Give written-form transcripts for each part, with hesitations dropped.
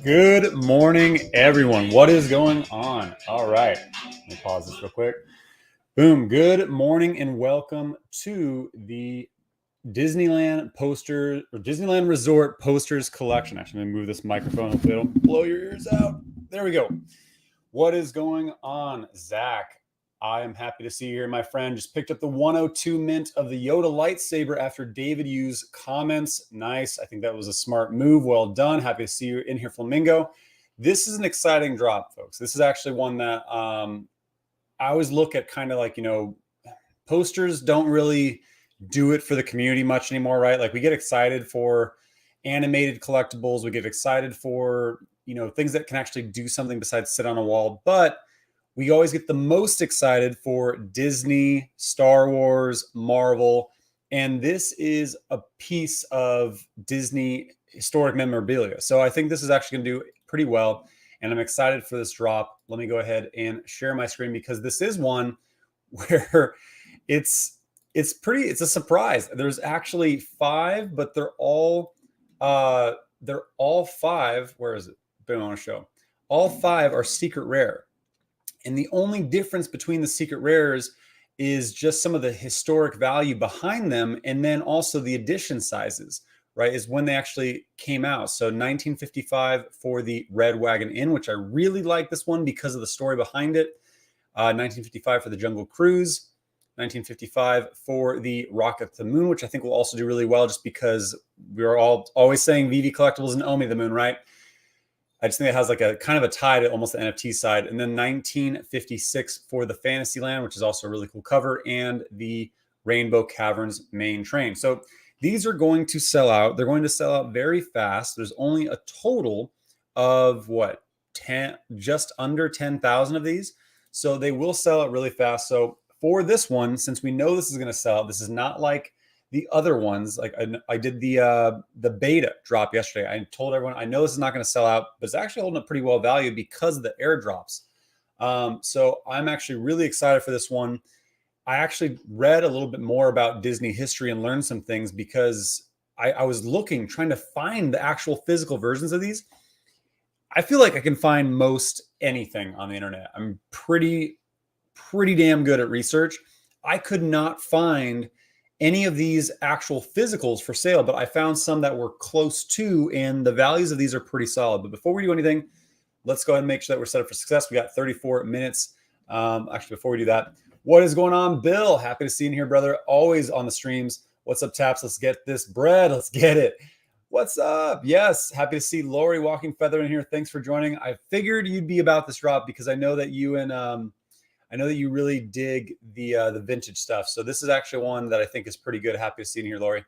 Good morning, everyone. What is going on? All right. Let me pause this real quick. Boom. Good morning and welcome to the Disneyland poster or Disneyland Resort posters collection. Actually, let me move this microphone a little, blow your ears out. There we go. What is going on, Zach? I am happy to see you here, my friend. Just picked up the 102 mint of the Yoda lightsaber after David used comments. Nice. I think that was a smart move. Well done. Happy to see you in here, Flamingo. This is an exciting drop, folks. This is actually one that I always look at kind of like, posters don't really do it for the community much anymore, right? Like we get excited for animated collectibles. We get excited for, things that can actually do something besides sit on a wall. But we always get the most excited for Disney, Star Wars, Marvel, and this is a piece of Disney historic memorabilia. So I think this is actually going to do pretty well, and I'm excited for this drop. Let me go ahead and share my screen because this is one where it's a surprise. There's actually 5, but they're all five. Where is it? Boom, I want to show. All 5 are secret rare. And the only difference between the secret rares is just some of the historic value behind them. And then also the edition sizes, right, is when they actually came out. So 1955 for the Red Wagon Inn, which I really like this one because of the story behind it. 1955 for the Jungle Cruise. 1955 for the Rocket to the Moon, which I think will also do really well just because we're always saying Veve Collectibles and Ecomi the Moon, right? I just think it has like a kind of a tie to almost the NFT side. And then 1956 for the Fantasyland, which is also a really cool cover, and the Rainbow Caverns main train. So these are going to sell out. They're going to sell out very fast. There's only a total of just under 10,000 of these. So they will sell out really fast. So for this one, since we know this is going to sell out, this is not like the other ones. Like I did the beta drop yesterday. I told everyone I know this is not going to sell out, but it's actually holding up pretty well valued because of the airdrops. So I'm actually really excited for this one. I actually read a little bit more about Disney history and learned some things because I was trying to find the actual physical versions of these. I feel like I can find most anything on the internet. I'm pretty damn good at research. I could not find any of these actual physicals for sale, but I found some that were close to, and the values of these are pretty solid. But before we do anything, let's go ahead and make sure that we're set up for success. We got 34 minutes. Actually, before we do that, what is going on, Bill? Happy to see you in here, brother. Always on the streams. What's up, Taps? Let's get this bread. Let's get it. What's up? Yes, happy to see Lori Walking Feather in here. Thanks for joining. I figured you'd be about this drop because I know that you really dig the vintage stuff. So this is actually one that I think is pretty good. Happy to see you here, Lori.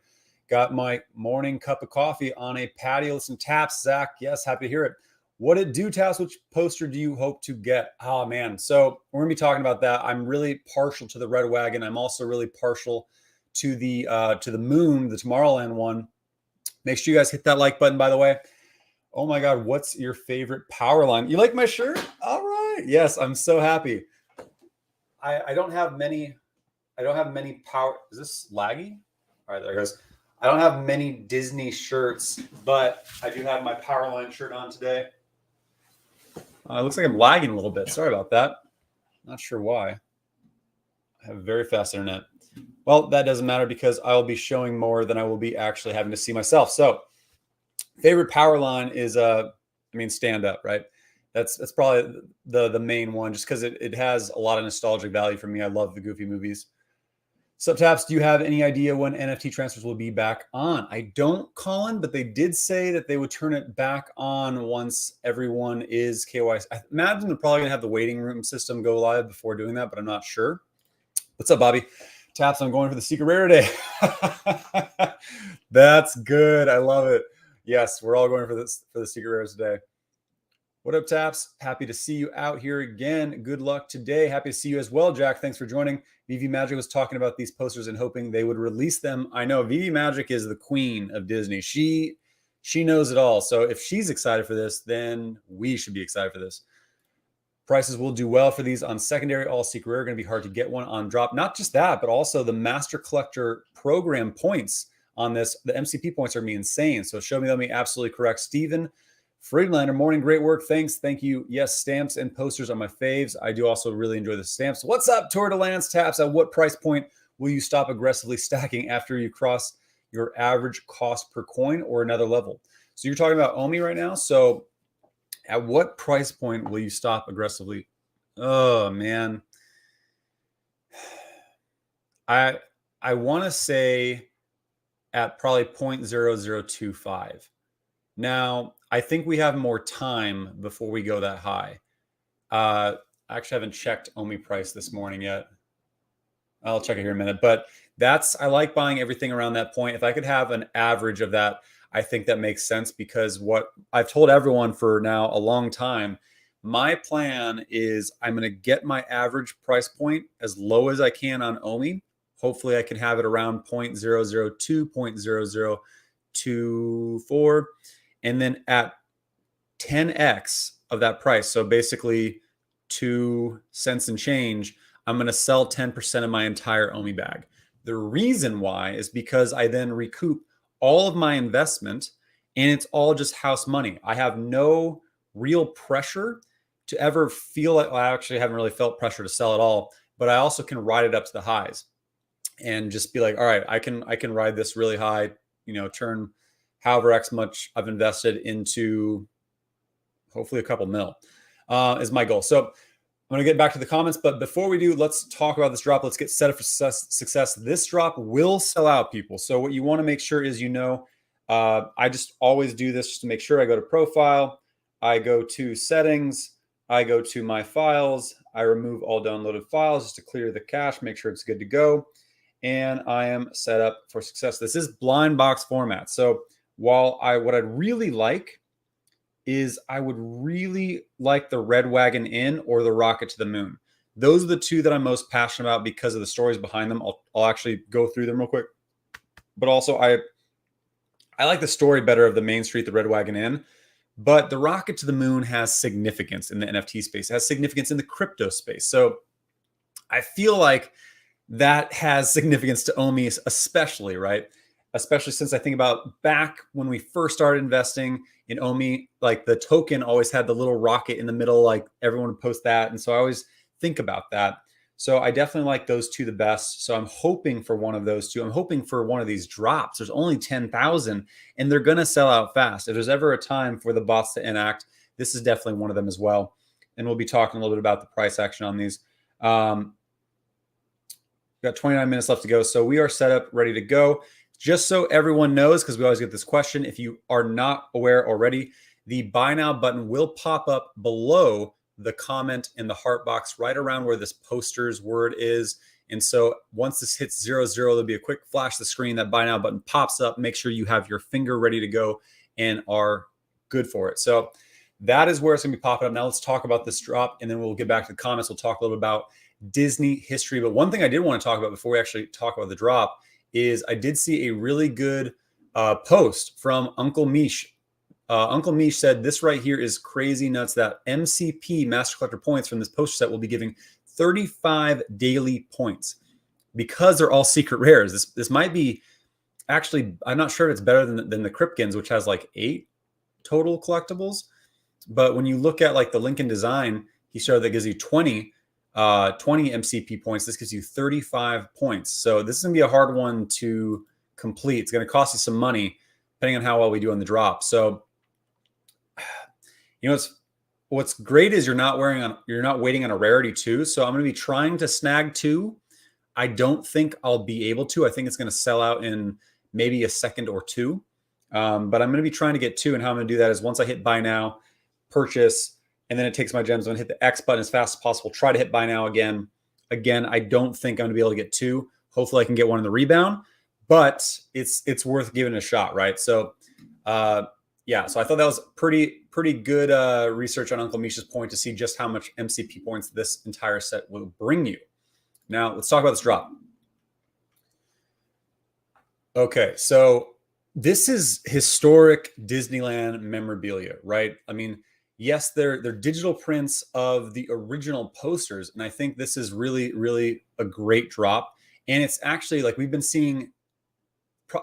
Got my morning cup of coffee on a patio with some Taps. Zach, yes, happy to hear it. What it do, Taps? Which poster do you hope to get? Oh, man. So we're going to be talking about that. I'm really partial to the Red Wagon. I'm also really partial to the Moon, the Tomorrowland one. Make sure you guys hit that like button, by the way. Oh, my God. What's your favorite power line? You like my shirt? All right. Yes, I'm so happy. I don't have many power. Is this laggy? All right, there it goes. I don't have many Disney shirts, but I do have my Powerline shirt on today. It looks like I'm lagging a little bit. Sorry about that. Not sure why. I have very fast internet. Well, that doesn't matter because I will be showing more than I will be actually having to see myself. So, favorite Powerline is stand up, right? That's probably the main one, just because it has a lot of nostalgic value for me. I love the Goofy movies. Subtaps, do you have any idea when NFT transfers will be back on? I don't, Colin, but they did say that they would turn it back on once everyone is KYC. I imagine they're probably gonna have the waiting room system go live before doing that, but I'm not sure. What's up, Bobby? Taps, I'm going for the secret rare today. That's good. I love it. Yes, we're all going for the secret rares today. What up, Taps? Happy to see you out here again. Good luck today. Happy to see you as well, Jack. Thanks for joining. Veve Magic was talking about these posters and hoping they would release them. I know Veve Magic is the queen of Disney. She knows it all. So if she's excited for this, then we should be excited for this. Prices will do well for these on secondary. All secret rare are going to be hard to get one on drop. Not just that, but also the Master Collector program points on this. The MCP points are going to be insane. So show me they'll be absolutely correct. Steven Friedlander, morning, great work. Thanks. Thank you. Yes, stamps and posters are my faves. I do also really enjoy the stamps. What's up, Tour de Lance Taps? At what price point will you stop aggressively stacking after you cross your average cost per coin or another level? So you're talking about Omi right now. So at what price point will you stop aggressively? Oh, man. I want to say at probably 0.0025. Now, I think we have more time before we go that high. I actually haven't checked Omi price this morning yet. I'll check it here in a minute. But I like buying everything around that point. If I could have an average of that, I think that makes sense, because what I've told everyone for now a long time, my plan is I'm going to get my average price point as low as I can on Omi. Hopefully I can have it around 0.002, 0.0024. And then at 10x of that price, so basically 2 cents and change, I'm going to sell 10% of my entire Omi bag. The reason why is because I then recoup all of my investment, and it's all just house money. I have no real pressure to ever feel like, well, I actually haven't really felt pressure to sell at all, but I also can ride it up to the highs and just be like, all right, I can ride this really high, turn however X much I've invested into hopefully a couple mil is my goal. So I'm going to get back to the comments, but before we do, let's talk about this drop. Let's get set up for success. This drop will sell out, people. So what you want to make sure is, I just always do this just to make sure. I go to profile, I go to settings, I go to my files, I remove all downloaded files just to clear the cache, make sure it's good to go. And I am set up for success. This is blind box format. So what I'd really like is I would really like the Red Wagon Inn or the Rocket to the Moon. Those are the two that I'm most passionate about because of the stories behind them. I'll actually go through them real quick. But also I like the story better of the Main Street, the Red Wagon Inn. But the Rocket to the Moon has significance in the NFT space. It has significance in the crypto space. So I feel like that has significance to Omi, especially, right? Especially since I think about back when we first started investing in Omi, like the token always had the little rocket in the middle, like everyone would post that. And so I always think about that. So I definitely like those two the best. So I'm hoping for one of those two. I'm hoping for one of these drops. There's only 10,000 and they're going to sell out fast. If there's ever a time for the bots to enact, this is definitely one of them as well. And we'll be talking a little bit about the price action on these. We've got 29 minutes left to go. So we are set up, ready to go. Just so everyone knows, because we always get this question, if you are not aware already, the buy now button will pop up below the comment in the heart box right around where this posters word is. And so once this hits 00, there'll be a quick flash of the screen. That buy now button pops up. Make sure you have your finger ready to go and are good for it. So that is where it's going to be popping up. Now let's talk about this drop, and then we'll get back to the comments. We'll talk a little bit about Disney history. But one thing I did want to talk about before we actually talk about the drop is I did see a really good post from Uncle Mish. Uncle Mish said, this right here is crazy nuts that MCP, Master Collector Points, from this poster set will be giving 35 daily points because they're all secret rares. This might be, actually, I'm not sure if it's better than the Kripkins, which has like 8 total collectibles. But when you look at like the Lincoln design, he showed that gives you 20 MCP points. This gives you 35 points. So this is going to be a hard one to complete. It's going to cost you some money depending on how well we do on the drop. So, what's great is you're not waiting on a rarity too. So I'm going to be trying to snag 2. I don't think I'll be able to. I think it's going to sell out in maybe a second or 2. But I'm going to be trying to get 2. And how I'm going to do that is once I hit buy now, purchase, and then it takes my gems. I'm going to hit the X button as fast as possible. Try to hit buy now again. Again, I don't think I'm going to be able to get 2. Hopefully I can get one in the rebound, but it's worth giving it a shot, right? So, yeah, so I thought that was pretty good research on Uncle Mish's point to see just how much MCP points this entire set will bring you. Now, let's talk about this drop. Okay, so this is historic Disneyland memorabilia, right? I mean, yes, they're digital prints of the original posters, and I think this is really, really a great drop. And it's actually like we've been seeing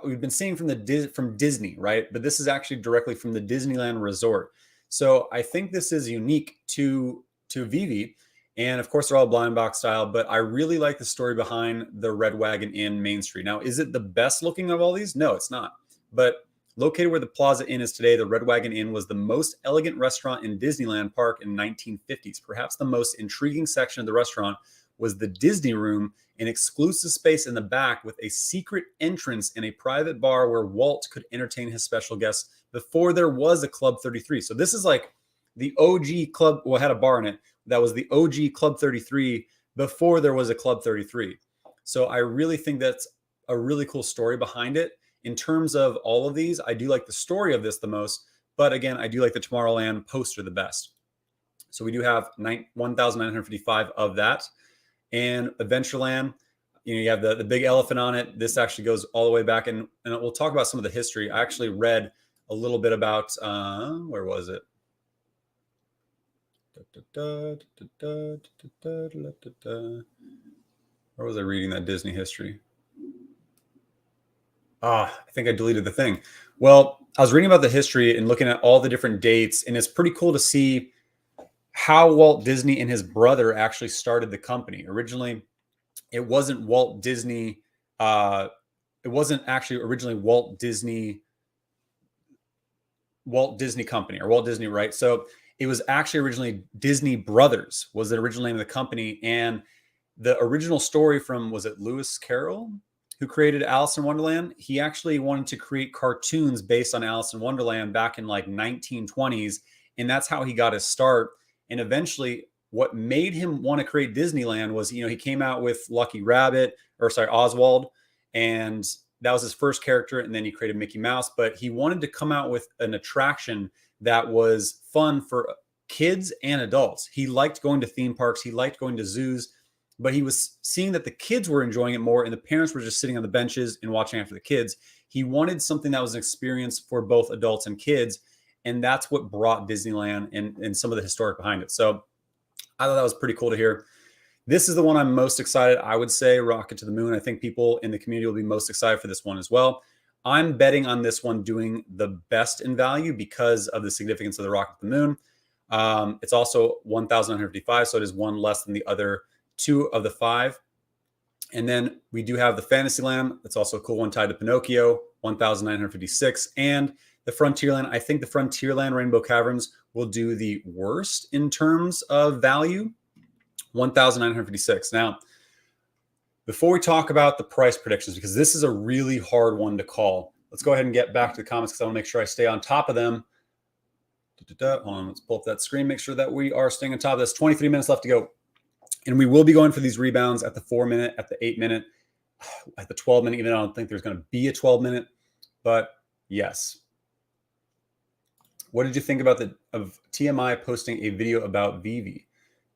we've been seeing from Disney, right? But this is actually directly from the Disneyland resort. So I think this is unique to Veve. And of course, they're all blind box style, but I really like the story behind the Red Wagon Inn Main Street. Now, is it the best looking of all these? No, it's not. But located where the Plaza Inn is today, the Red Wagon Inn was the most elegant restaurant in Disneyland Park in 1950s. Perhaps the most intriguing section of the restaurant was the Disney Room, an exclusive space in the back with a secret entrance and a private bar where Walt could entertain his special guests before there was a Club 33. So this is like the OG club. Well, it had a bar in it. That was the OG Club 33 before there was a Club 33. So I really think that's a really cool story behind it. In terms of all of these, I do like the story of this the most. But again, I do like the Tomorrowland poster the best. So we do have 1,955 of that. And Adventureland, you have the big elephant on it. This actually goes all the way back. And we'll talk about some of the history. I actually read a little bit about, where was it? Where was I reading that Disney history? I think I deleted the thing. Well, I was reading about the history and looking at all the different dates, and it's pretty cool to see how Walt Disney and his brother actually started the company. Originally, it wasn't Walt Disney. It wasn't actually originally Walt Disney Company or Walt Disney, right? So it was actually originally Disney Brothers was the original name of the company. And the original story from, was it Lewis Carroll, who created Alice in Wonderland? He actually wanted to create cartoons based on Alice in Wonderland back in like 1920s. And that's how he got his start. And eventually what made him want to create Disneyland was, he came out with Oswald. And that was his first character. And then he created Mickey Mouse, but he wanted to come out with an attraction that was fun for kids and adults. He liked going to theme parks. He liked going to zoos, but he was seeing that the kids were enjoying it more and the parents were just sitting on the benches and watching after the kids. He wanted something that was an experience for both adults and kids. And that's what brought Disneyland and some of the historic behind it. So I thought that was pretty cool to hear. This is the one I'm most excited. I would say Rocket to the Moon. I think people in the community will be most excited for this one as well. I'm betting on this one doing the best in value because of the significance of the Rocket to the Moon. It's also 1,955, so it is one less than the other two of the five. And then we do have the Fantasyland. That's also a cool one tied to Pinocchio, 1,956. And the Frontierland. I think the Frontierland Rainbow Caverns will do the worst in terms of value, 1,956. Now, before we talk about the price predictions, because this is a really hard one to call, let's go ahead and get back to the comments because I want to make sure I stay on top of them. Hold on, let's pull up that screen, make sure that we are staying on top of this. 23 minutes left to go. And we will be going for these rebounds at the 4-minute, at the 8-minute, at the 12-minute, even though I don't think there's going to be a 12-minute. But yes. What did you think about of TMI posting a video about Veve?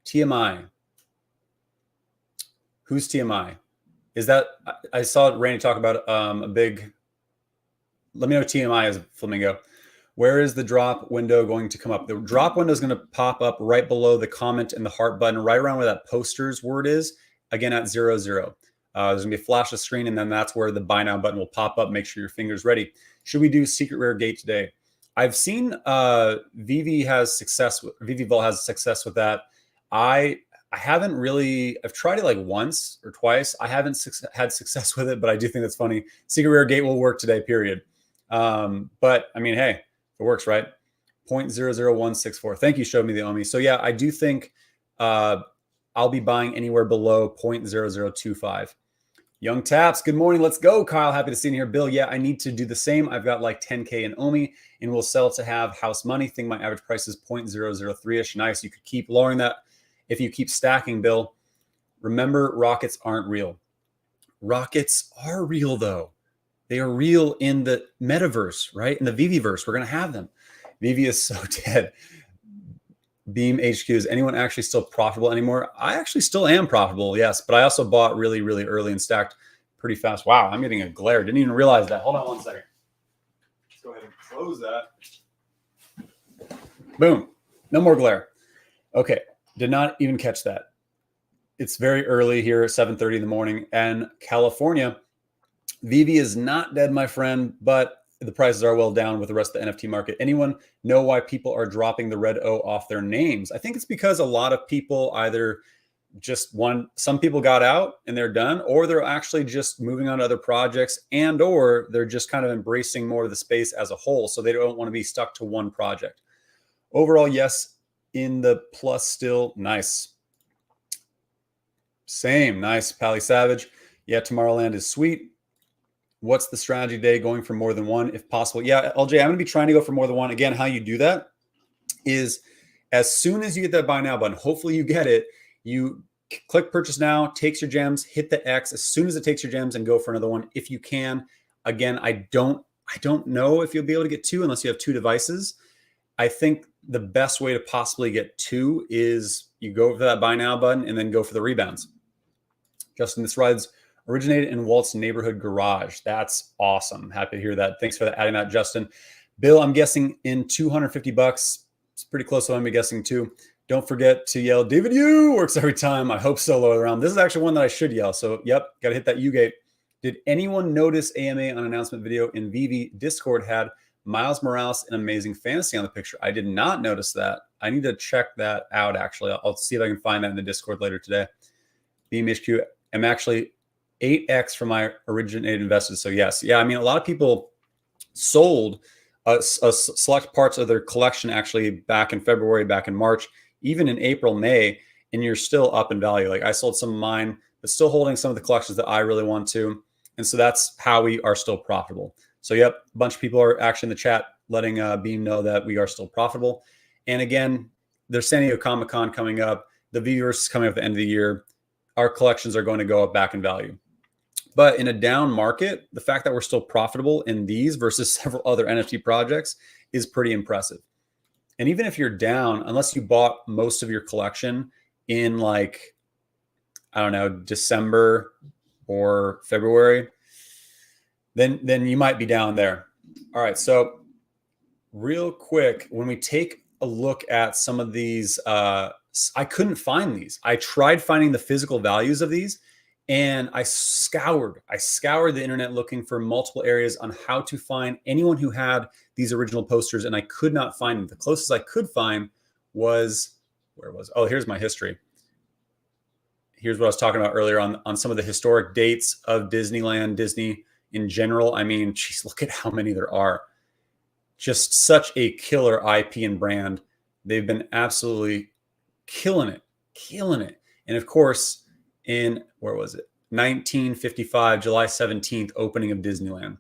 TMI. Who's TMI? Is that, I saw Randy talk about a big, let me know what TMI is, Flamingo. Where is the drop window going to come up? The drop window is going to pop up right below the comment and the heart button, right around where that posters word is, again at 00. There's going to be a flash of screen, and then that's where the buy now button will pop up. Make sure your finger's ready. Should we do secret rare gate today? I've seen Veve has success with, Veve Vault has success with that. I haven't really, I've tried it like once or twice. I haven't had success with it, but I do think that's funny. Secret rare gate will work today, period. But I mean, hey, it works, right? 0.00164. Thank you, showed me the Omi. So yeah, I do think I'll be buying anywhere below 0.0025. Young Taps, good morning. Let's go, Kyle. Happy to see you here. Bill, yeah, I need to do the same. I've got like 10K in Omi and we'll sell to have house money. Think my average price is 0.003-ish. Nice. You could keep lowering that if you keep stacking, Bill. Remember, rockets aren't real. Rockets are real, though. They are real in the metaverse, right? In the Veveverse, we're going to have them. Veve is so dead. Beam HQ, is anyone actually still profitable anymore? I actually still am profitable, yes, but I also bought really, really early and stacked pretty fast. Wow, I'm getting a glare. Didn't even realize that. Hold on one second. Let's go ahead and close that. Boom. No more glare. Okay, did not even catch that. It's very early here, 7:30 in the morning, and California Veve is not dead, my friend, but the prices are well down with the rest of the NFT market. Anyone know why people are dropping the red O off their names? I think it's because a lot of people either some people got out and they're done, or they're actually just moving on to other projects, and or they're just kind of embracing more of the space as a whole. So they don't want to be stuck to one project. Overall, yes, in the plus still. Nice. Same. Nice. Pally Savage. Yeah, Tomorrowland is sweet. What's the strategy day going for more than one if possible? Yeah, LJ, I'm going to be trying to go for more than one. Again, how you do that is as soon as you get that buy now button, hopefully you get it, you click purchase now, takes your gems, hit the X as soon as it takes your gems, and go for another one if you can. Again, I don't know if you'll be able to get two unless you have two devices. I think the best way to possibly get two is you go for that buy now button and then go for the rebounds. Justin, this ride's originated in Walt's neighborhood garage. That's awesome. Happy to hear that. Thanks for adding that, Justin. Bill, I'm guessing in $250. It's pretty close to what I'm guessing too. Don't forget to yell, David, you works every time. I hope solo around. This is actually one that I should yell. So, yep, got to hit that U gate. Did anyone notice AMA on announcement video in Veve Discord had Miles Morales and Amazing Fantasy on the picture? I did not notice that. I need to check that out, actually. I'll see if I can find that in the Discord later today. Beam HQ, I'm actually 8x from my originated investors. So, yes. Yeah, I mean, a lot of people sold select parts of their collection actually back in February, back in March, even in April, May, and you're still up in value. Like I sold some of mine, but still holding some of the collections that I really want to. And so that's how we are still profitable. So, yep, a bunch of people are actually in the chat letting Beam know that we are still profitable. And again, there's San Diego Comic-Con coming up. The Vverse is coming up at the end of the year. Our collections are going to go up back in value. But in a down market, the fact that we're still profitable in these versus several other NFT projects is pretty impressive. And even if you're down, unless you bought most of your collection in like, I don't know, December or February, then you might be down there. All right. So real quick, when we take a look at some of these, I couldn't find these. I tried finding the physical values of these, and I scoured the internet looking for multiple areas on how to find anyone who had these original posters, and I could not find them. The closest I could find was, oh, here's my history. Here's what I was talking about earlier on some of the historic dates of Disneyland, Disney in general. I mean, geez, look at how many there are. Just such a killer IP and brand. They've been absolutely killing it. And of course, in, where was it? 1955, July 17th, opening of Disneyland.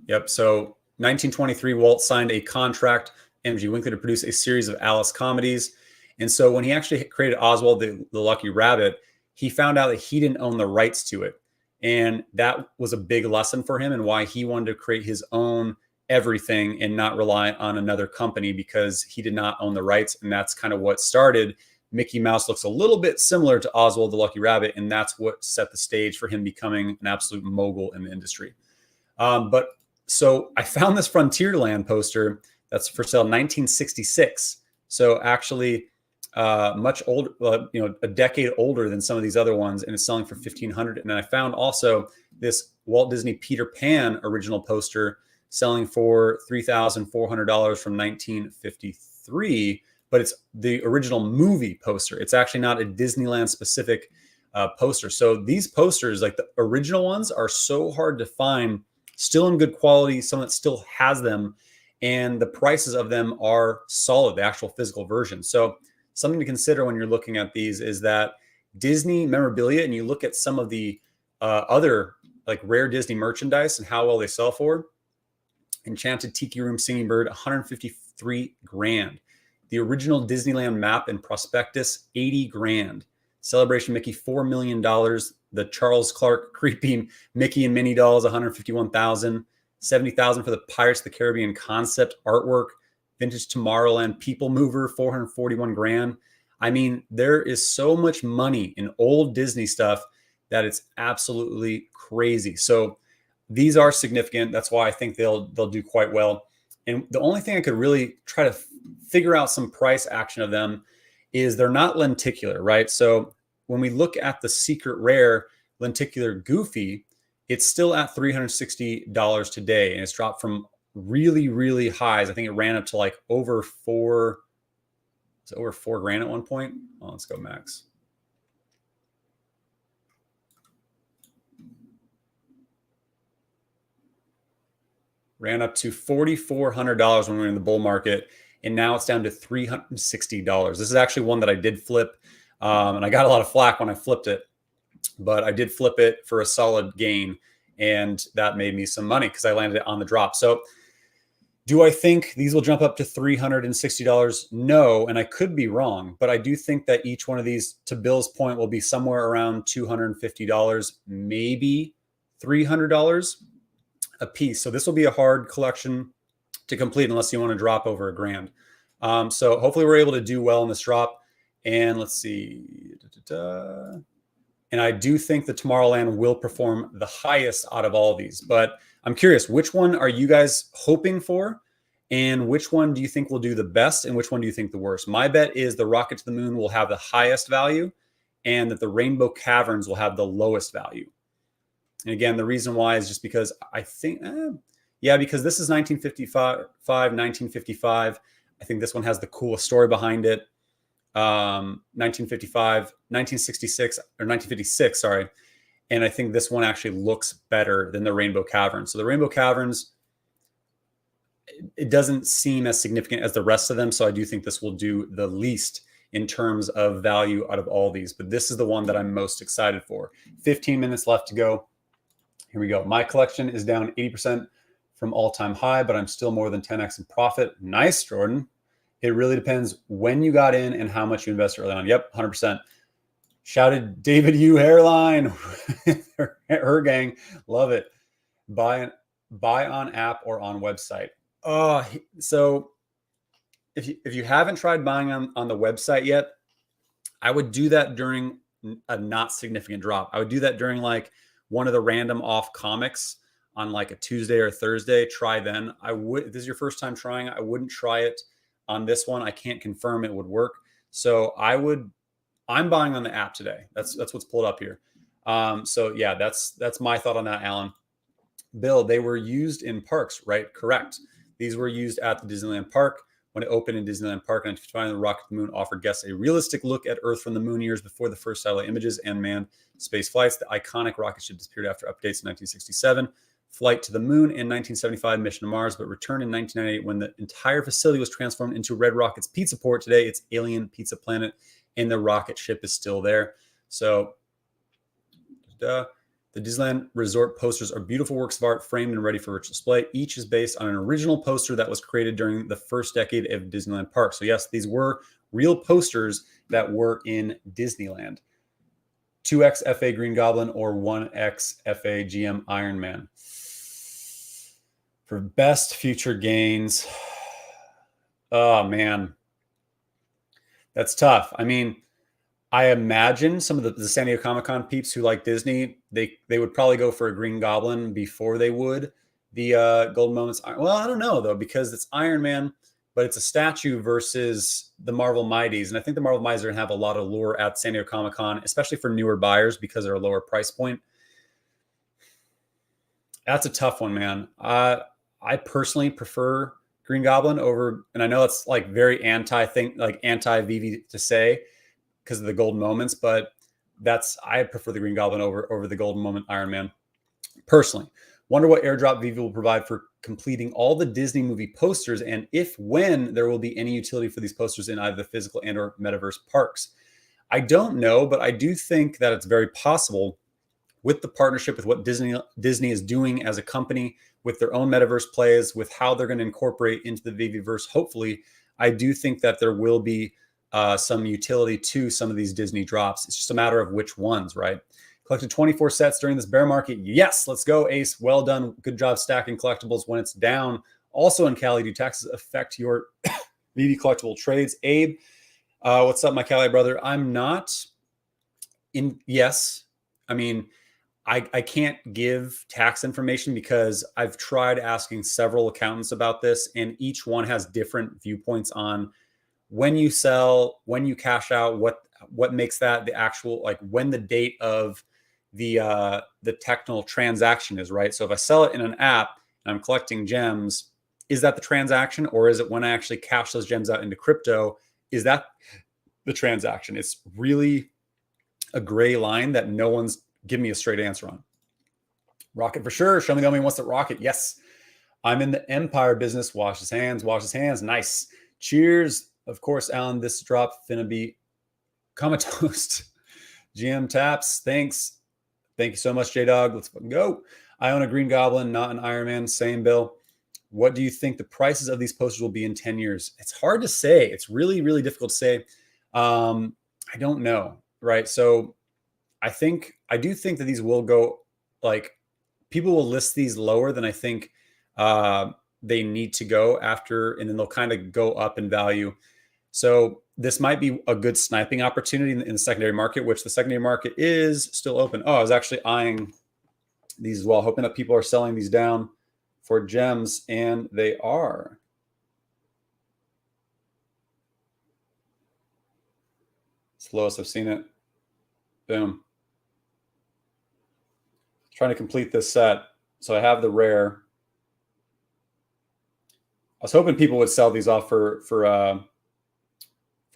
Yep. So 1923, Walt signed a contract, MG Winkley, to produce a series of Alice comedies. And so when he actually created Oswald the Lucky Rabbit, he found out that he didn't own the rights to it. And that was a big lesson for him and why he wanted to create his own everything and not rely on another company, because he did not own the rights. And that's kind of what started. Mickey Mouse looks a little bit similar to Oswald the Lucky Rabbit, and that's what set the stage for him becoming an absolute mogul in the industry. But so I found this Frontierland poster that's for sale 1966. So actually much older, a decade older than some of these other ones, and it's selling for $1,500. And then I found also this Walt Disney Peter Pan original poster selling for $3,400 from 1953, but it's the original movie poster. It's actually not a Disneyland specific poster. So these posters, like the original ones, are so hard to find, still in good quality, someone that still has them, and the prices of them are solid, the actual physical version. So something to consider when you're looking at these is that Disney Memorabilia, and you look at some of the other like rare Disney merchandise and how well they sell for. Enchanted Tiki Room Singing Bird, $153,000. The original Disneyland map and prospectus, $80,000. Celebration Mickey, $4 million. The Charles Clark Creeping Mickey and Minnie dolls, $151,000. $70,000 for the Pirates of the Caribbean concept artwork. Vintage Tomorrowland People Mover, $441,000. I mean, there is so much money in old Disney stuff that it's absolutely crazy. So these are significant. That's why I think they'll do quite well. And the only thing I could really try to figure out some price action of them is they're not lenticular, right? So when we look at the secret rare lenticular Goofy, it's still at $360 today, and it's dropped from really, really highs. I think it ran up to like over four grand at one point. Oh, let's go max. Ran up to $4,400 when we were in the bull market, and now it's down to $360. This is actually one that I did flip, and I got a lot of flack when I flipped it, but I did flip it for a solid gain, and that made me some money because I landed it on the drop. So do I think these will jump up to $360? No, and I could be wrong, but I do think that each one of these, to Bill's point, will be somewhere around $250, maybe $300 a piece. So this will be a hard collection to complete unless you want to drop over $1,000. So hopefully we're able to do well in this drop. And let's see. And I do think the Tomorrowland will perform the highest out of all of these. But I'm curious, which one are you guys hoping for? And which one do you think will do the best? And which one do you think the worst? My bet is the Rocket to the Moon will have the highest value, and that the Rainbow Caverns will have the lowest value. And again, the reason why is just because I think, because this is 1955. I think this one has the coolest story behind it. 1956, sorry. And I think this one actually looks better than the Rainbow Caverns. So the Rainbow Caverns, it doesn't seem as significant as the rest of them. So I do think this will do the least in terms of value out of all these. But this is the one that I'm most excited for. 15 minutes left to go. Here we go. My collection is down 80% from all-time high, but I'm still more than 10x in profit. Nice, Jordan. It really depends when you got in and how much you invest early on. Yep, 100%. Shouted David U hairline. her gang. Love it. Buy on app or on website. So if you haven't tried buying on the website yet, I would do that during a not significant drop. I would do that during like one of the random off comics on like a Tuesday or Thursday. Try then. If this is your first time trying, I wouldn't try it on this one. I can't confirm it would work. So I'm buying on the app today. That's what's pulled up here. So yeah, that's my thought on that, Alan. Bill, they were used in parks, right? Correct. These were used at the Disneyland Park. When it opened in Disneyland Park in 1959, the Rocket to the Moon offered guests a realistic look at Earth from the moon years before the first satellite images and manned space flights. The iconic rocket ship disappeared after updates in 1967, flight to the moon in 1975, mission to Mars, but returned in 1998 when the entire facility was transformed into Red Rocket's Pizza Port. Today, it's Alien Pizza Planet, and the rocket ship is still there. So, the Disneyland Resort posters are beautiful works of art framed and ready for virtual display. Each is based on an original poster that was created during the first decade of Disneyland Park. So yes, these were real posters that were in Disneyland. 2X FA Green Goblin or 1X FA GM Iron Man. For best future gains, oh man, that's tough. I mean, I imagine some of the San Diego Comic-Con peeps who like Disney, they would probably go for a Green Goblin before they would the Golden Moments. Well, I don't know though, because it's Iron Man, but it's a statue versus the Marvel Mighties. And I think the Marvel Mighties are gonna have a lot of lure at San Diego Comic-Con, especially for newer buyers because they're a lower price point. That's a tough one, man. I personally prefer Green Goblin over, and I know it's like very anti-Veve to say, because of the golden moments, but I prefer the Green Goblin over the golden moment Iron Man personally. Wonder what airdrop Veve will provide for completing all the Disney movie posters, and when there will be any utility for these posters in either the physical and or metaverse parks. I don't know, but I do think that it's very possible with the partnership with what Disney is doing as a company with their own metaverse plays, with how they're going to incorporate into the Veveverse. Hopefully, I do think that there will be some utility to some of these Disney drops. It's just a matter of which ones, right? Collected 24 sets during this bear market. Yes, let's go, Ace. Well done. Good job stacking collectibles when it's down. Also in Cali, do taxes affect your Veve collectible trades? Abe, what's up, my Cali brother? I'm not in. Yes, I mean, I can't give tax information because I've tried asking several accountants about this, and each one has different viewpoints on when you sell, when you cash out, what makes that the actual, like when the date of the technical transaction is, right? So if I sell it in an app and I'm collecting gems, is that the transaction, or is it when I actually cash those gems out into crypto? Is that the transaction? It's really a gray line that no one's giving me a straight answer on. Rocket for sure. Show me the only wants to rocket. Yes. I'm in the empire business. Wash his hands, wash his hands. Nice. Cheers. Of course, Alan, this drop finna be comatose. GM Taps. Thanks. Thank you so much, J-Dog. Let's fucking go. I own a Green Goblin, not an Iron Man. Same, Bill. What do you think the prices of these posters will be in 10 years? It's hard to say. It's really, really difficult to say. I don't know, right? So I do think that these will go, like, people will list these lower than I think they need to go after, and then they'll kind of go up in value. So this might be a good sniping opportunity in the secondary market, which the secondary market is still open. Oh, I was actually eyeing these as well, hoping that people are selling these down for gems, and they are. It's the lowest I've seen it. Boom. Trying to complete this set. So I have the rare. I was hoping people would sell these off for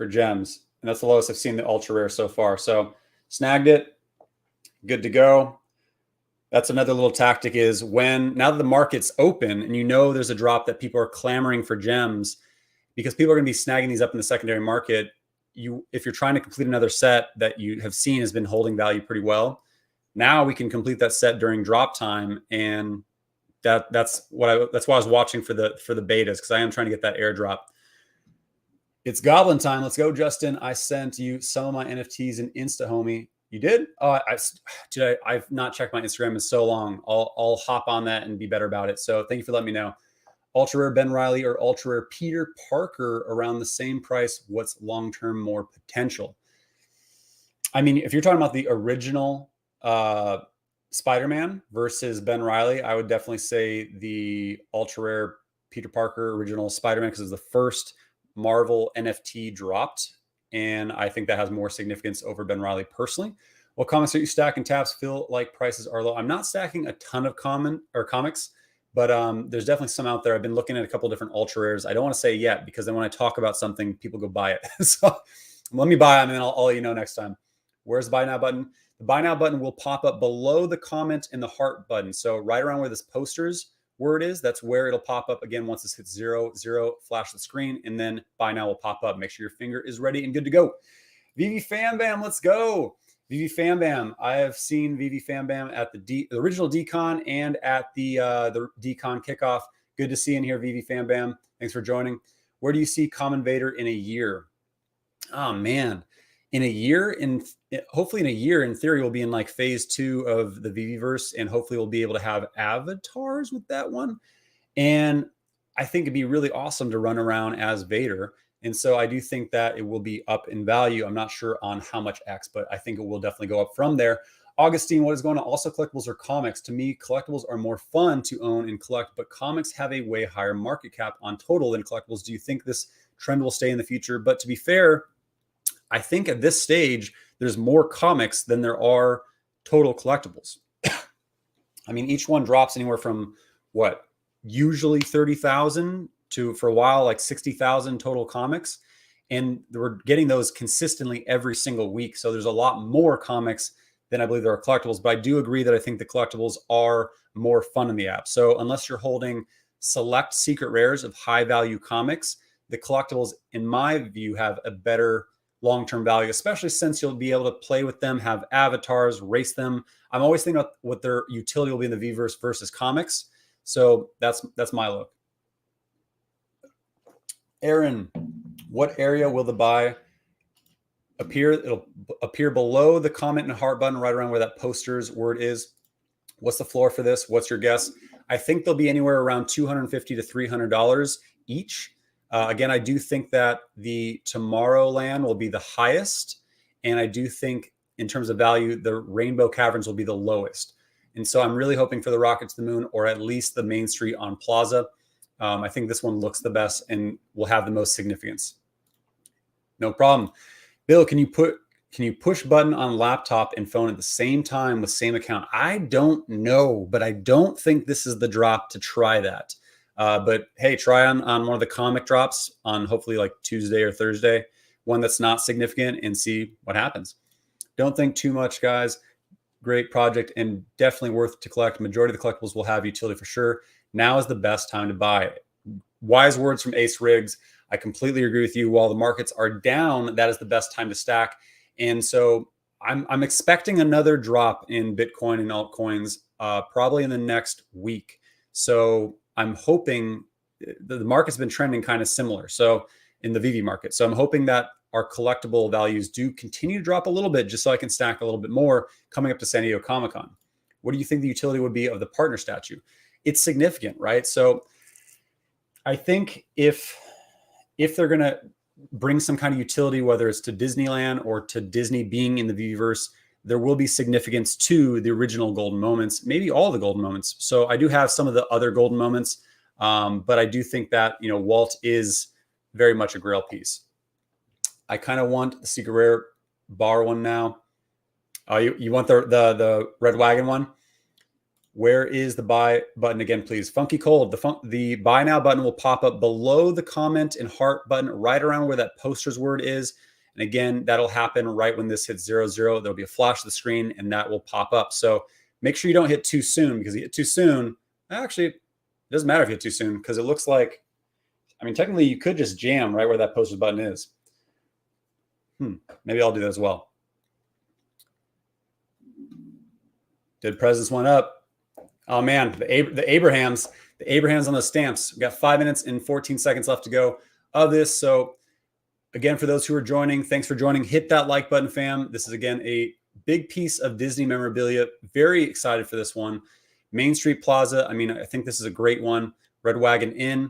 gems, and that's the lowest I've seen the ultra rare so far. So snagged it, good to go. That's another little tactic, is now that the market's open and you know there's a drop that people are clamoring for gems, because people are going to be snagging these up in the secondary market. If you're trying to complete another set that you have seen has been holding value pretty well, now we can complete that set during drop time, and that's why I was watching for the betas, because I am trying to get that airdrop. It's Goblin time. Let's go, Justin. I sent you some of my NFTs in Insta, homie. You did? I've not checked my Instagram in so long. I'll hop on that and be better about it. So thank you for letting me know. Ultra rare Ben Riley or ultra rare Peter Parker around the same price. What's long-term more potential? I mean, if you're talking about the original Spider-Man versus Ben Riley, I would definitely say the ultra rare Peter Parker original Spider-Man, because it's the first Marvel NFT dropped, and I think that has more significance over Ben Riley personally. What comics are you stacking, Taps? Feel like prices are low. I'm not stacking a ton of comics, but there's definitely some out there. I've been looking at a couple of different ultra rares. I don't want to say yet, because then when I talk about something, people go buy it. So let me buy them, and then I'll let you know next time. Where's the buy now button? The buy now button will pop up below the comment and the heart button. So right around where this posters word is, that's where it'll pop up again. Once this hits 0, flash the screen, and then buy now will pop up. Make sure your finger is ready and good to go. Veve Fam Bam, let's go. Veve Fam Bam. I have seen Veve Fam Bam at the original Decon and at the Decon kickoff. Good to see you in here, Veve Fam Bam. Thanks for joining. Where do you see Common Vader in a year? Oh man, in a year, hopefully in a year, in theory, we'll be in like phase 2 of the Veveverse, and hopefully we'll be able to have avatars with that one. And I think it'd be really awesome to run around as Vader. And so I do think that it will be up in value. I'm not sure on how much X, but I think it will definitely go up from there. Augustine, what is going on? Also collectibles or comics? To me, collectibles are more fun to own and collect, but comics have a way higher market cap on total than collectibles. Do you think this trend will stay in the future? But to be fair, I think at this stage, there's more comics than there are total collectibles. I mean, each one drops anywhere from usually 30,000 to, for a while, like 60,000 total comics. And we're getting those consistently every single week. So there's a lot more comics than I believe there are collectibles. But I do agree that I think the collectibles are more fun in the app. So unless you're holding select secret rares of high value comics, the collectibles, in my view, have a better long-term value, especially since you'll be able to play with them, have avatars, race them. I'm always thinking about what their utility will be in the Veveverse versus comics. So that's my look. Aaron, what area will the buy appear? It'll appear below the comment and heart button, right around where that posters word is. What's the floor for this? What's your guess? I think they'll be anywhere around $250 to $300 each. Again, I do think that the Tomorrowland will be the highest. And I do think in terms of value, the Rainbow Caverns will be the lowest. And so I'm really hoping for the Rocket to the Moon, or at least the Main Street on Plaza. I think this one looks the best and will have the most significance. No problem. Bill, can you push button on laptop and phone at the same time with same account? I don't know, but I don't think this is the drop to try that. But hey, try on one of the comic drops on hopefully like Tuesday or Thursday, one that's not significant, and see what happens. Don't think too much, guys. Great project and definitely worth to collect. Majority of the collectibles will have utility for sure. Now is the best time to buy it. Wise words from Ace Riggs. I completely agree with you. While the markets are down, that is the best time to stack. And so I'm expecting another drop in Bitcoin and altcoins probably in the next week. So I'm hoping the market's been trending kind of similar. So in the Veve market. So I'm hoping that our collectible values do continue to drop a little bit just so I can stack a little bit more coming up to San Diego Comic-Con. What do you think the utility would be of the partner statue? It's significant, right? So I think if they're going to bring some kind of utility, whether it's to Disneyland or to Disney being in the Veveverse, there will be significance to the original golden moments, maybe all the golden moments. So I do have some of the other golden moments, but I do think that, you know, Walt is very much a grail piece. I kind of want the secret rare bar one now. You want the Red Wagon one? Where is the buy button again, please? Funky Cold. The buy now button will pop up below the comment and heart button, right around where that poster's word is. And again, that'll happen right when this hits 0, 0. There'll be a flash of the screen and that will pop up. So make sure you don't hit too soon, because you hit too soon. Actually, it doesn't matter if you hit too soon, because it looks like, I mean, technically you could just jam right where that poster button is. Maybe I'll do that as well. Did presents went up. Oh man, the Abrahams on the stamps. We've got 5 minutes and 14 seconds left to go of this. So again, for those who are joining, thanks for joining. Hit that like button, fam. This is again a big piece of Disney memorabilia. Very excited for this one. Main Street Plaza. I mean, I think this is a great one. Red Wagon Inn.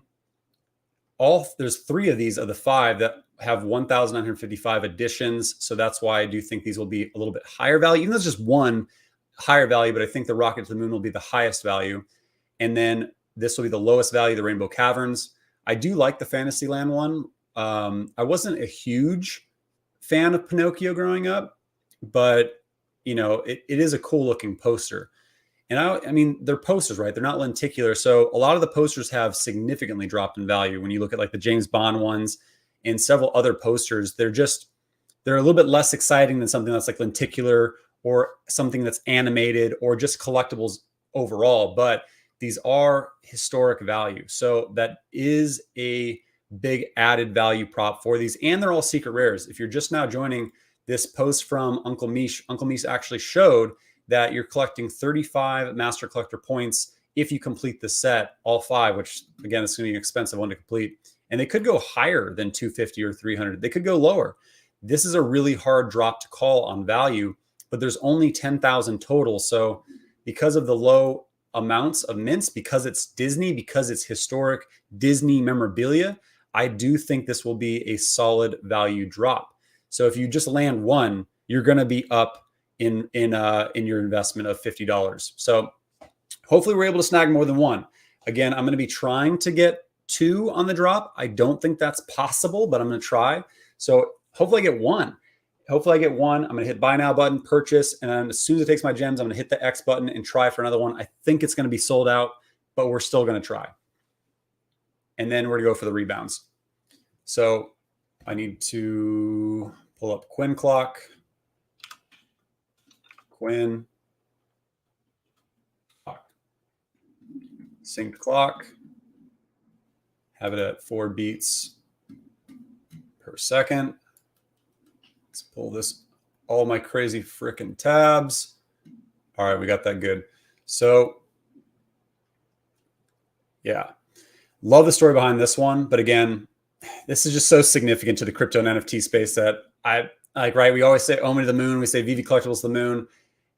There's 3 of these of the 5 that have 1,955 editions. So that's why I do think these will be a little bit higher value, even though it's just one higher value, but I think the Rocket to the Moon will be the highest value. And then this will be the lowest value, the Rainbow Caverns. I do like the Fantasyland one. I wasn't a huge fan of Pinocchio growing up, but you know, it is a cool looking poster. And I mean, they're posters, right? They're not lenticular. So a lot of the posters have significantly dropped in value. When you look at like the James Bond ones and several other posters, they're a little bit less exciting than something that's like lenticular or something that's animated or just collectibles overall. But these are historic value. So that is a big added value prop for these. And they're all secret rares. If you're just now joining this post from Uncle Mish actually showed that you're collecting 35 Master Collector points if you complete the set, all 5, which again, is going to be an expensive one to complete. And they could go higher than 250 or 300. They could go lower. This is a really hard drop to call on value, but there's only 10,000 total. So because of the low amounts of mints, because it's Disney, because it's historic Disney memorabilia, I do think this will be a solid value drop. So if you just land one, you're going to be up in your investment of $50. So hopefully we're able to snag more than one. Again, I'm going to be trying to get 2 on the drop. I don't think that's possible, but I'm going to try. So hopefully I get 1. Hopefully I get 1. I'm going to hit buy now button, purchase. And then as soon as it takes my gems, I'm going to hit the X button and try for another one. I think it's going to be sold out, but we're still going to try. And then we're going to go for the rebounds. So I need to pull up Quinn clock. Quinn clock. Synced clock. Have it at 4 beats per second. Let's pull this, all my crazy freaking tabs. All right, we got that good. So yeah, love the story behind this one. But again, this is just so significant to the crypto and NFT space that I like, right? We always say Omi to the moon. We say Veve Collectibles to the moon,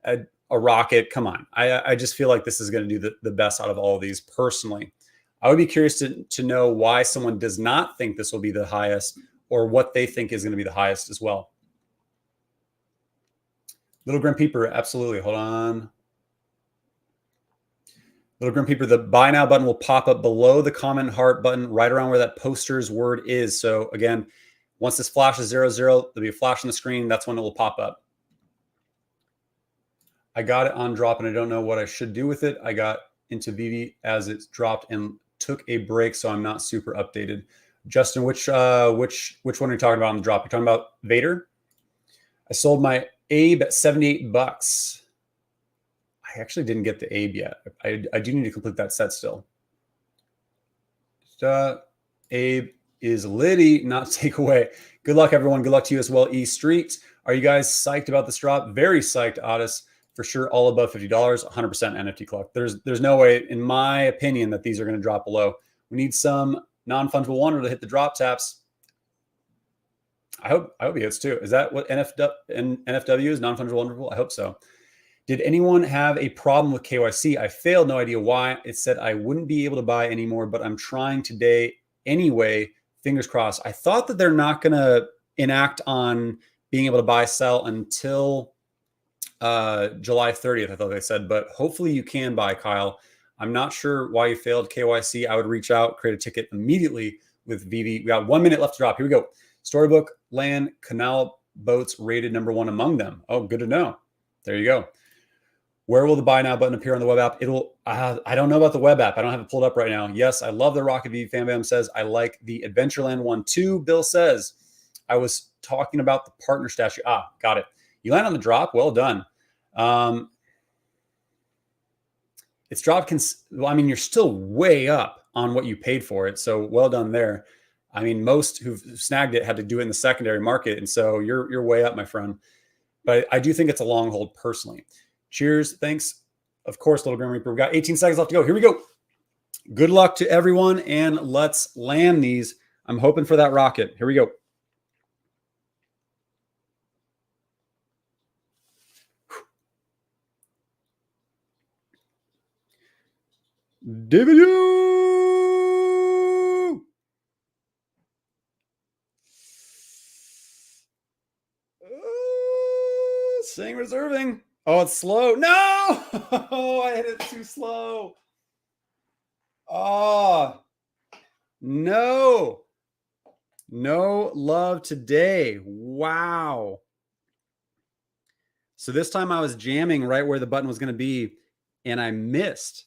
a rocket. Come on. I just feel like this is going to do the best out of all of these personally. I would be curious to know why someone does not think this will be the highest, or what they think is going to be the highest as well. Little Grim Peeper, absolutely. Hold on. Little Grim Peeper, the buy now button will pop up below the comment heart button, right around where that poster's word is. So again, Once this flashes 00, there'll be a flash on the screen. That's when it will pop up. I got it on drop and I don't know what I should do with it. I got into Veve as it's dropped and took a break, so I'm not super updated. Justin, which one are you talking about on the drop? You're talking about Vader? I sold my Abe at 78 bucks. I actually didn't get the Abe yet. I do need to complete that set still. Abe is Liddy, not takeaway. Good luck, everyone. Good luck to you as well, E Street. Are you guys psyched about this drop? Very psyched, Otis. For sure, all above $50, 100% NFT collect. There's no way, in my opinion, that these are going to drop below. We need some non-fungible wonder to hit the drop taps. I hope he hits too. Is that what NFW is? Non-fungible wonderful? I hope so. Did anyone have a problem with KYC? I failed. No idea why. It said I wouldn't be able to buy anymore, but I'm trying today anyway. Fingers crossed. I thought that they're not going to enact on being able to buy, sell until July 30th, I thought they said, but hopefully you can buy, Kyle. I'm not sure why you failed KYC. I would reach out, create a ticket immediately with Veve. We got 1 minute left to drop. Here we go. Storybook, land, canal boats rated #1 among them. Oh, good to know. There you go. Where will the buy now button appear on the web app? It'll, I don't know about the web app. I don't have it pulled up right now. Yes, I love the Rocket Veve. Fan Bam says, I like the Adventureland one too. Bill says, I was talking about the partner statue. Got it. You land on the drop. Well done. It's dropped. Well, I mean, you're still way up on what you paid for it. So well done there. I mean, most who've snagged it had to do it in the secondary market. And so you're way up, my friend. But I do think it's a long hold personally. Cheers. Thanks. Of course, Little Grim Reaper. We've got 18 seconds left to go. Here we go. Good luck to everyone. And let's land these. I'm hoping for that rocket. Here we go. David, staying reserving. Oh, it's slow. No, I hit it too slow. Oh, no love today. Wow. So this time I was jamming right where the button was going to be and I missed.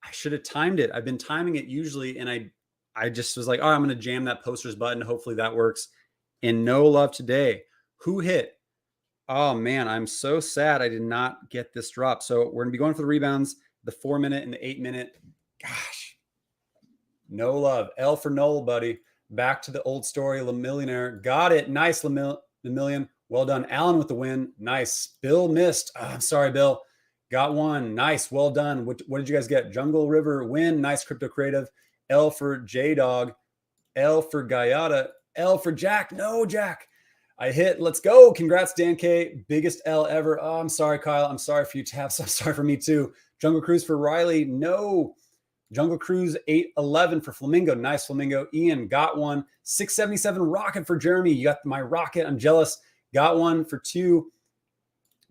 I should have timed it. I've been timing it usually. And I just was like, oh, I'm going to jam that posters button. Hopefully that works. And no love today. Who hit? Oh man, I'm so sad I did not get this drop. So we're gonna be going for the rebounds, the 4 minute and the 8 minute. Gosh, no love. L for Noel, buddy. Back to the old story. Le Millionaire got it. Nice, Le Million. Well done. Alan with the win. Nice. Bill missed. Oh, I'm sorry, Bill. Got one. Nice. Well done. What did you guys get? Jungle River win. Nice. Crypto Creative. L for J Dog. L for Gayata. L for Jack. No, Jack. I hit. Let's go. Congrats, Dan K. Biggest L ever. Oh, I'm sorry, Kyle. I'm sorry for you, Taps. I'm sorry for me too. Jungle Cruise for Riley. No. Jungle Cruise 811 for Flamingo. Nice, Flamingo. Ian got one. 677 Rocket for Jeremy. You got my Rocket. I'm jealous. Got one for 2.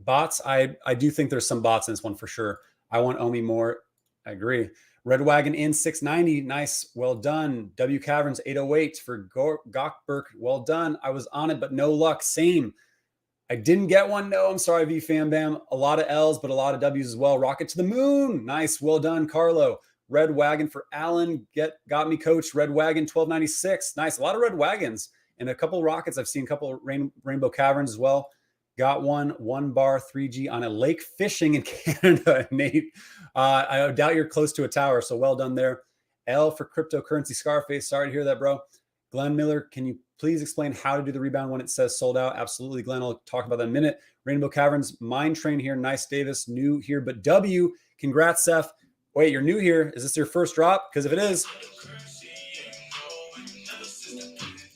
Bots. I do think there's some bots in this one for sure. I want Omi more. I agree. Red Wagon Inn 690. Nice. Well done. W Caverns 808 for Gockberg. Well done. I was on it, but no luck. Same. I didn't get one. No, I'm sorry, V Fam Bam. A lot of L's, but a lot of W's as well. Rocket to the moon. Nice. Well done, Carlo. Red Wagon for Alan. Got me, coach. Red Wagon 1296. Nice. A lot of red wagons and a couple rockets. I've seen a couple Rainbow Caverns as well. Got one bar 3G on a lake fishing in Canada, Nate. I doubt you're close to a tower, so well done there. L for cryptocurrency Scarface. Sorry to hear that, bro. Glenn Miller, can you please explain how to do the rebound when it says sold out? Absolutely, Glenn. I'll talk about that in a minute. Rainbow Caverns, Mine Train here. Nice, Davis. New here, but W. Congrats, Seth. Wait, you're new here. Is this your first drop? Because if it is,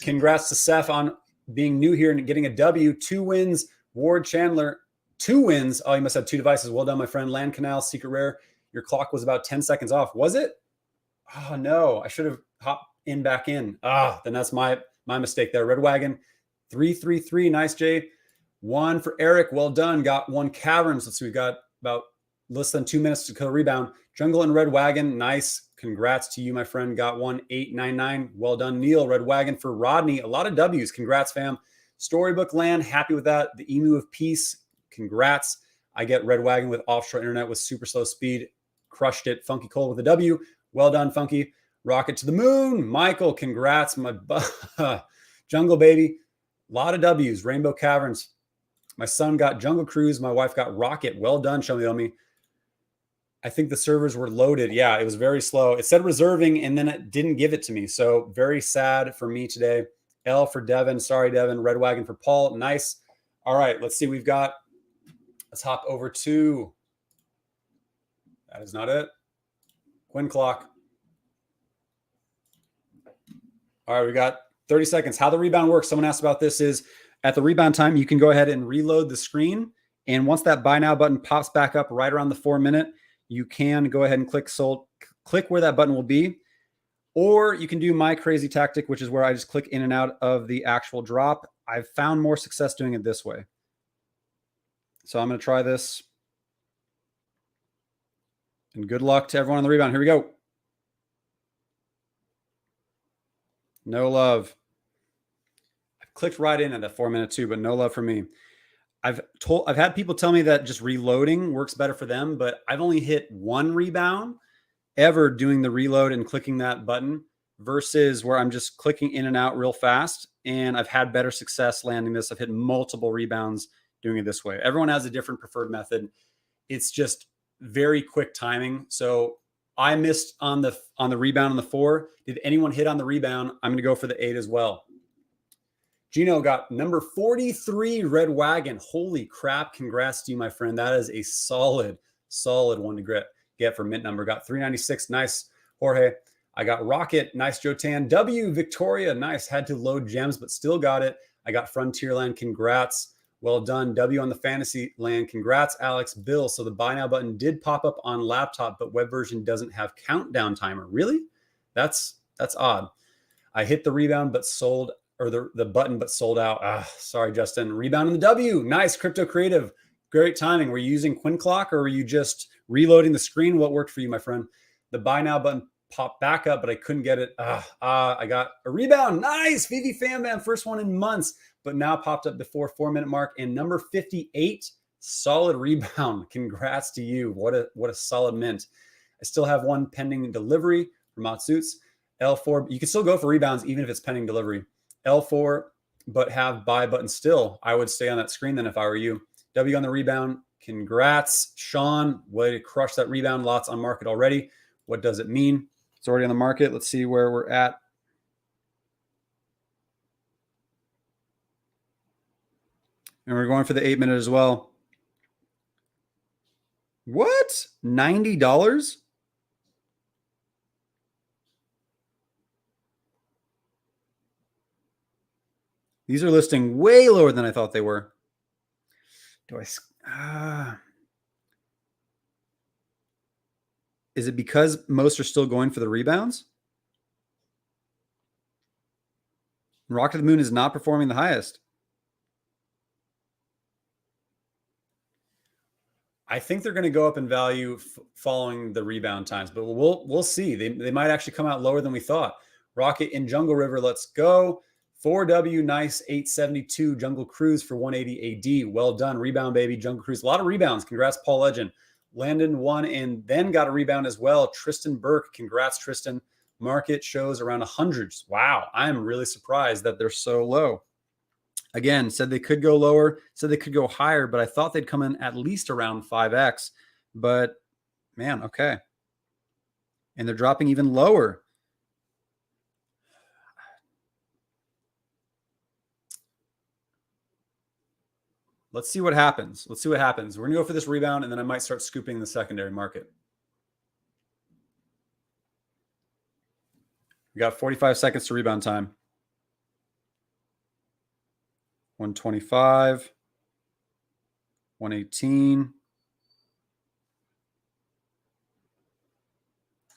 congrats to Seth on being new here and getting a W. 2 wins. Ward Chandler, 2 wins. Oh, you must have 2 devices. Well done, my friend. Land Canal, Secret Rare. Your clock was about 10 seconds off. Was it? Oh, no. I should have hopped back in. Then that's my mistake there. Red Wagon, 333. Nice, Jay. 1 for Eric. Well done. Got 1 Caverns. Let's see. We got about less than 2 minutes to kill rebound. Jungle and Red Wagon, nice. Congrats to you, my friend. Got 1,899. Well done, Neil. Red Wagon for Rodney. A lot of W's. Congrats, fam. Storybook Land, happy with that. The Emu of Peace, congrats. I get Red Wagon with offshore internet with super slow speed. Crushed it. Funky Cole with a W. Well done, Funky. Rocket to the moon. Michael, congrats. My Jungle Baby. A lot of W's. Rainbow Caverns. My son got Jungle Cruise. My wife got Rocket. Well done, Shomi. I think the servers were loaded. Yeah, it was very slow. It said reserving, and then it didn't give it to me. So very sad for me today. L for Devin. Sorry, Devin. Red Wagon for Paul. Nice. All right, let's see. Let's hop over to, that is not it. Quinn clock. All right, we got 30 seconds. How the rebound works, someone asked about this, is at the rebound time, you can go ahead and reload the screen. And once that buy now button pops back up right around the 4-minute, you can go ahead and click sold, click where that button will be. Or you can do my crazy tactic, which is where I just click in and out of the actual drop. I've found more success doing it this way. So I'm going to try this. And good luck to everyone on the rebound. Here we go. No love. I clicked right in at that 4-minute too, but no love for me. I've had people tell me that just reloading works better for them, but I've only hit one rebound ever doing the reload and clicking that button versus where I'm just clicking in and out real fast. And I've had better success landing this. I've hit multiple rebounds doing it this way. Everyone has a different preferred method. It's just very quick timing. So I missed on the rebound on the 4. Did anyone hit on the rebound? I'm going to go for the 8 as well. Gino got number 43 Red Wagon. Holy crap. Congrats to you, my friend. That is a solid one to get for mint number. Got 396. Nice, Jorge. I got Rocket. Nice, Jotan. W, Victoria. Nice. Had to load gems, but still got it. I got Frontierland. Congrats. Well done. W on the fantasy land. Congrats, Alex. Bill. So the buy now button did pop up on laptop, but web version doesn't have countdown timer. Really? That's odd. I hit the rebound, but sold, or the button, but sold out. Sorry, Justin. Rebound on the W. Nice, Crypto Creative. Great timing. Were you using Quinn Clock or were you just reloading the screen? What worked for you, my friend? The buy now button popped back up, but I couldn't get it. I got a rebound. Nice, Vivi Fan first one in months, but now popped up before 4-minute mark. And number 58, solid rebound. Congrats to you. What a solid mint. I still have one pending delivery from Matsuts. L4, you can still go for rebounds even if it's pending delivery. L4, but have buy button still. I would stay on that screen then if I were you. W on the rebound. Congrats, Sean. Way to crush that rebound. Lots on market already. What does it mean? It's already on the market. Let's see where we're at. And we're going for the 8-minute as well. What? $90? These are listing way lower than I thought they were. Is it because most are still going for the rebounds? Rocket to the Moon is not performing the highest. I think they're going to go up in value following the rebound times, but we'll see. They might actually come out lower than we thought. Rocket in Jungle River, let's go. 4W, nice, 872. Jungle Cruise for 180 AD. Well done. Rebound, baby. Jungle Cruise. A lot of rebounds. Congrats, Paul Legend. Landon won and then got a rebound as well. Tristan Burke. Congrats, Tristan. Market shows around 100s. Wow. I'm really surprised that they're so low. Again, said they could go lower, said they could go higher, but I thought they'd come in at least around 5x. But, man, okay. And they're dropping even lower. Let's see what happens. We're going to go for this rebound, and then I might start scooping the secondary market. We got 45 seconds to rebound time. 125, 118.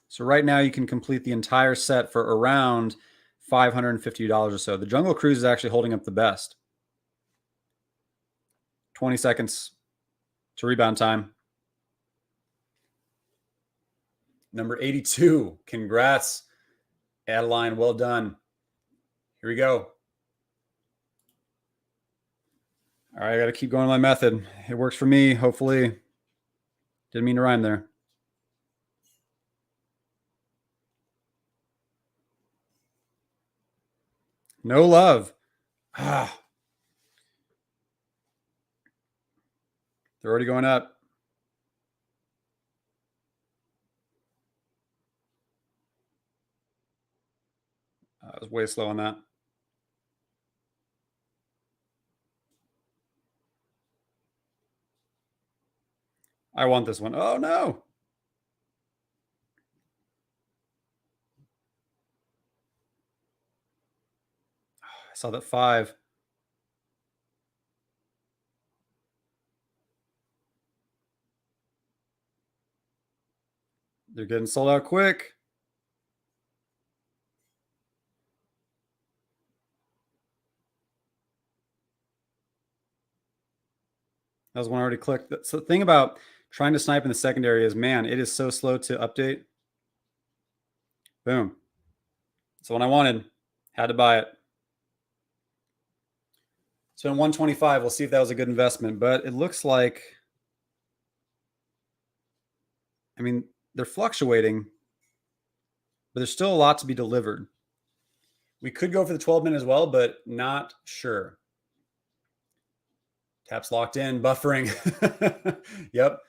So right now you can complete the entire set for around $550 or so. The Jungle Cruise is actually holding up the best. 20 seconds to rebound time. Number 82. Congrats, Adeline. Well done. Here we go. All right, I got to keep going my method. It works for me, hopefully. Didn't mean to rhyme there. No love. They're already going up. I was way slow on that. I want this one. Oh, no. I saw that 5. They're getting sold out quick. That was one I already clicked. So the thing about trying to snipe in the secondary is, man, it is so slow to update. Boom. That's the one I wanted. Had to buy it. So in 125, we'll see if that was a good investment. But it looks like, I mean, they're fluctuating, but there's still a lot to be delivered. We could go for the 12-minute as well, but not sure. Taps locked in, buffering. Yep.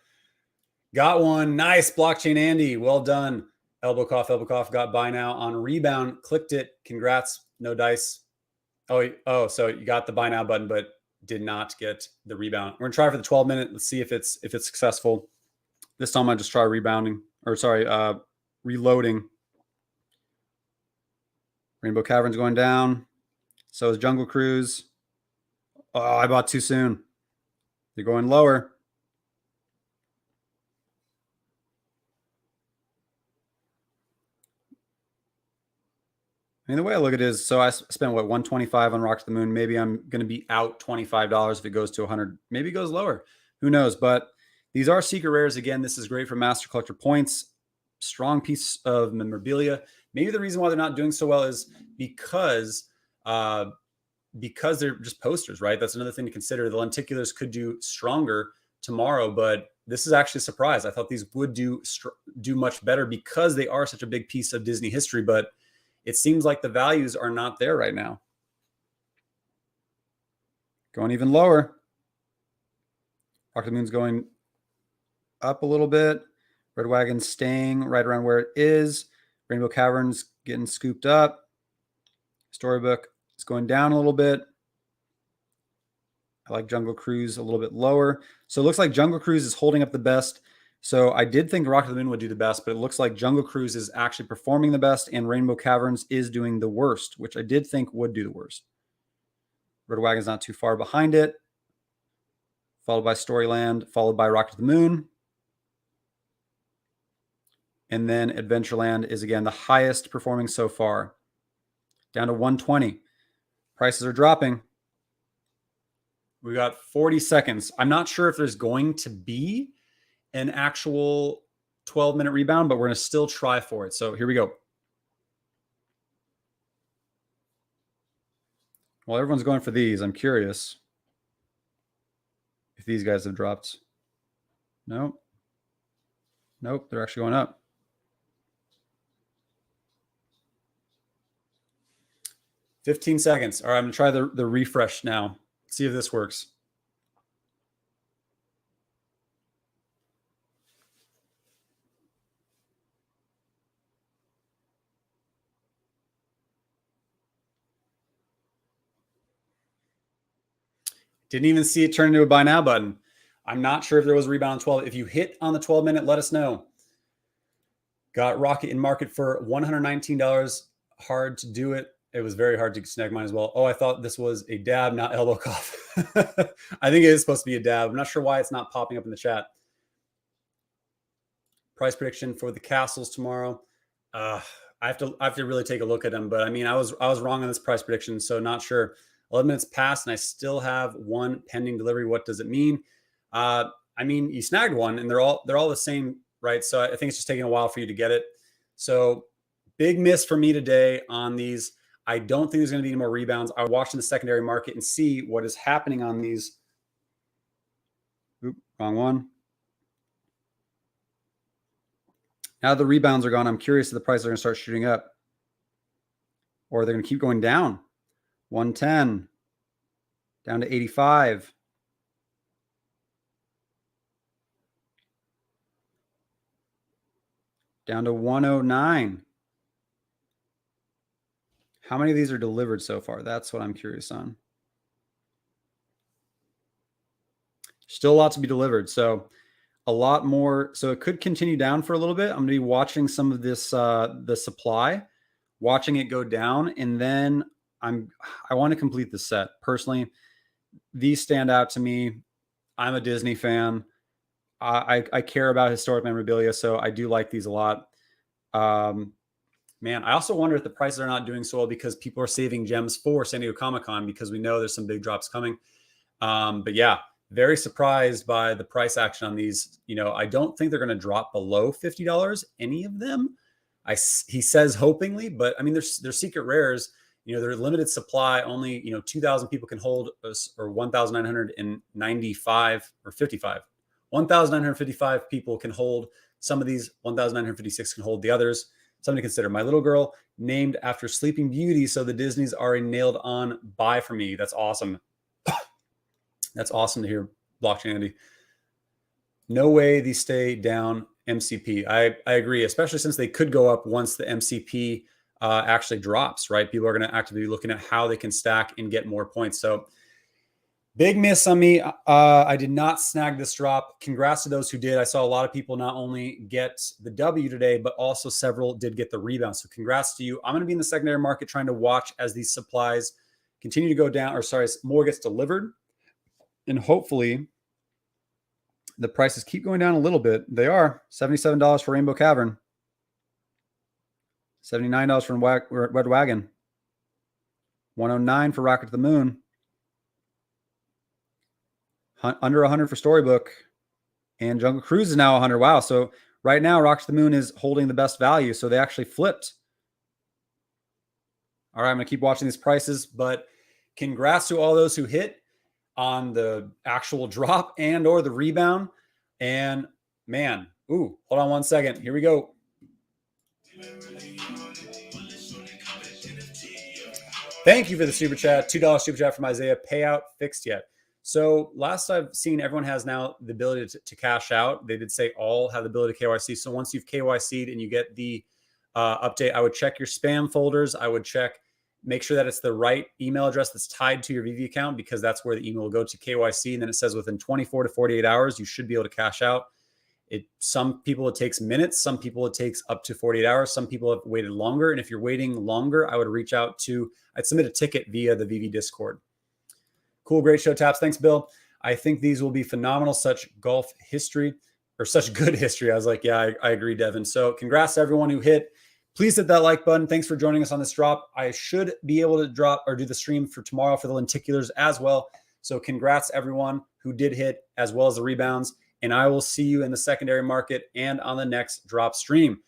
Got one. Nice. Blockchain Andy. Well done. Elbow cough, got buy now on Rebound. Clicked it. Congrats. No dice. Oh, so you got the buy now button, but did not get the rebound. We're gonna try for the 12-minute. Let's see if it's successful. This time I just try reloading. Rainbow Cavern's going down. So is Jungle Cruise. Oh, I bought too soon. They're going lower. I mean, the way I look at it is, so I spent what, 125 on Rock to the Moon. Maybe I'm going to be out $25 if it goes to 100. Maybe it goes lower. Who knows? But these are secret rares. Again, this is great for Master Collector points. Strong piece of memorabilia. Maybe the reason why they're not doing so well is because they're just posters, right? That's another thing to consider. The lenticulars could do stronger tomorrow, but this is actually a surprise. I thought these would do much better because they are such a big piece of Disney history, but it seems like the values are not there right now. Going even lower. Rock the Moon's going up a little bit. Red Wagon staying right around where it is. Rainbow Caverns getting scooped up. Storybook is going down a little bit. I like Jungle Cruise a little bit lower. So it looks like Jungle Cruise is holding up the best. So I did think Rock to the Moon would do the best, but it looks like Jungle Cruise is actually performing the best and Rainbow Caverns is doing the worst, which I did think would do the worst. Red Wagon's not too far behind it. Followed by Storyland, followed by Rock to the Moon. And then Adventureland is, again, the highest performing so far. Down to 120. Prices are dropping. We got 40 seconds. I'm not sure if there's going to be an actual 12-minute rebound, but we're going to still try for it. So here we go. Well, everyone's going for these. I'm curious if these guys have dropped. Nope. Nope, they're actually going up. $15 seconds. All right, I'm going to try the refresh now. See if this works. Didn't even see it turn into a buy now button. I'm not sure if there was a rebound on 12. If you hit on the 12-minute, let us know. Got Rocket in market for $119. Hard to do it. It was very hard to snag mine as well. Oh, I thought this was a dab, not elbow cough. I think it is supposed to be a dab. I'm not sure why it's not popping up in the chat. Price prediction for the castles tomorrow. I have to really take a look at them. But I mean, I was wrong on this price prediction, so not sure. 11 minutes passed, and I still have one pending delivery. What does it mean? I mean, you snagged one, and they're all the same right? So I think it's just taking a while for you to get it. So big miss for me today on these. I don't think there's going to be any more rebounds. I'll watch in the secondary market and see what is happening on these. Oop, wrong one. Now the rebounds are gone. I'm curious if the prices are going to start shooting up or they're going to keep going down. 110 down to 85. Down to 109. How many of these are delivered so far? That's what I'm curious on. Still a lot to be delivered. So a lot more. So it could continue down for a little bit. I'm going to be watching some of this, the supply, watching it go down. And then I want to complete the set. Personally, these stand out to me. I'm a Disney fan. I care about historic memorabilia, so I do like these a lot. Man, I also wonder if the prices are not doing so well because people are saving gems for San Diego Comic-Con because we know there's some big drops coming. But yeah, very surprised by the price action on these. You know, I don't think they're going to drop below $50, any of them. He says hopingly, but I mean, they're secret rares. You know, they're limited supply. Only, 2,000 people can hold, or 1,995 or 55. 1,955 people can hold some of these. 1,956 can hold the others. Something to consider. My little girl named after Sleeping Beauty, so the Disneys are a nailed on buy for me. That's awesome. That's awesome to hear, Blockchain Andy. No way these stay down MCP. I agree, especially since they could go up once the MCP actually drops, right? People are going to actively be looking at how they can stack and get more points. So big miss on me. I did not snag this drop. Congrats to those who did. I saw a lot of people not only get the W today, but also several did get the rebound. So congrats to you. I'm going to be in the secondary market trying to watch as these supplies continue to go down, or sorry, more gets delivered. And hopefully the prices keep going down a little bit. They are $77 for Rainbow Cavern. $79 for Red Wagon. $109 for Rocket to the Moon. Under 100 for Storybook. And Jungle Cruise is now 100. Wow. So right now, Rocket to the Moon is holding the best value. So they actually flipped. All right, I'm going to keep watching these prices. But congrats to all those who hit on the actual drop and or the rebound. And man, hold on one second. Here we go. Thank you for the super chat. $2 super chat from Isaiah. Payout fixed yet? So last I've seen, everyone has now the ability to cash out. They did say all have the ability to KYC. So once you've KYC'd and you get the update, I would check your spam folders. I would make sure that it's the right email address that's tied to your Veve account, because that's where the email will go to KYC. And then it says within 24 to 48 hours, you should be able to cash out. Some people it takes minutes. Some people it takes up to 48 hours. Some people have waited longer. And if you're waiting longer, I would reach out I'd submit a ticket via the Veve Discord. Cool. Great show, Taps. Thanks, Bill. I think these will be phenomenal. Such golf history, or such good history. I was like, yeah, I agree, Devin. So congrats to everyone who hit. Please hit that like button. Thanks for joining us on this drop. I should be able to drop or do the stream for tomorrow for the lenticulars as well. So congrats everyone who did hit, as well as the rebounds. And I will see you in the secondary market and on the next drop stream.